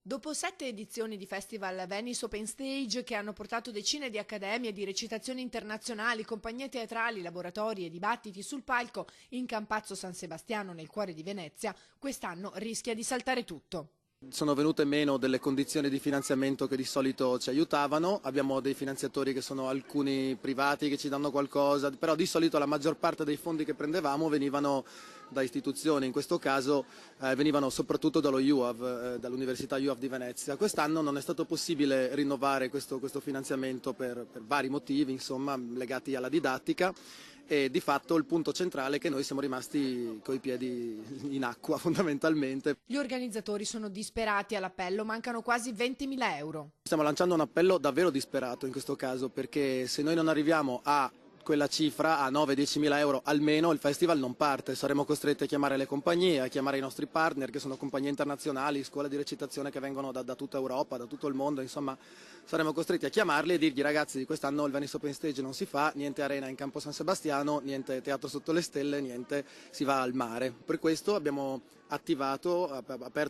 Dopo 7 edizioni di Festival Venice Open Stage che hanno portato decine di accademie di recitazioni internazionali, compagnie teatrali, laboratori e dibattiti sul palco in Campazzo San Sebastiano nel cuore di Venezia, quest'anno rischia di saltare tutto. Sono venute meno delle condizioni di finanziamento che di solito ci aiutavano, abbiamo dei finanziatori che sono alcuni privati che ci danno qualcosa, però di solito la maggior parte dei fondi che prendevamo venivano da istituzioni, in questo caso venivano soprattutto dallo UAV, dall'Università UAV di Venezia. Quest'anno non è stato possibile rinnovare questo finanziamento per vari motivi, insomma, legati alla didattica. E di fatto il punto centrale è che noi siamo rimasti coi piedi in acqua fondamentalmente. Gli organizzatori sono disperati all'appello, mancano quasi 20.000 euro. Stiamo lanciando un appello davvero disperato in questo caso, perché se noi non arriviamo a quella cifra, a 9-10 mila euro almeno, il festival non parte. Saremo costretti a chiamare le compagnie, a chiamare i nostri partner che sono compagnie internazionali, scuole di recitazione che vengono da tutta Europa, da tutto il mondo, insomma saremo costretti a chiamarli e dirgli: ragazzi, quest'anno il Venice Open Stage non si fa, niente arena in Campo San Sebastiano, niente teatro sotto le stelle, niente, si va al mare. Per questo abbiamo aperto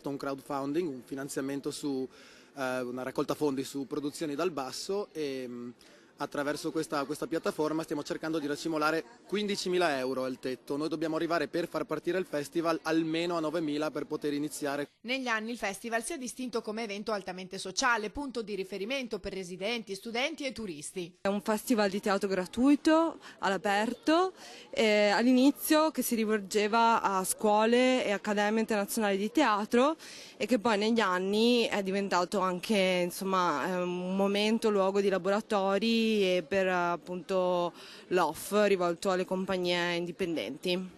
un crowdfunding, un finanziamento su una raccolta fondi su produzioni dal basso e attraverso questa piattaforma stiamo cercando di racimolare 15.000 euro è il tetto. Noi dobbiamo arrivare, per far partire il festival, almeno a 9.000 per poter iniziare. Negli anni il festival si è distinto come evento altamente sociale, punto di riferimento per residenti, studenti e turisti. È un festival di teatro gratuito, all'aperto, all'inizio che si rivolgeva a scuole e accademie internazionali di teatro e che poi negli anni è diventato anche, insomma, un momento, luogo di laboratori e per appunto l'off rivolto alle compagnie indipendenti.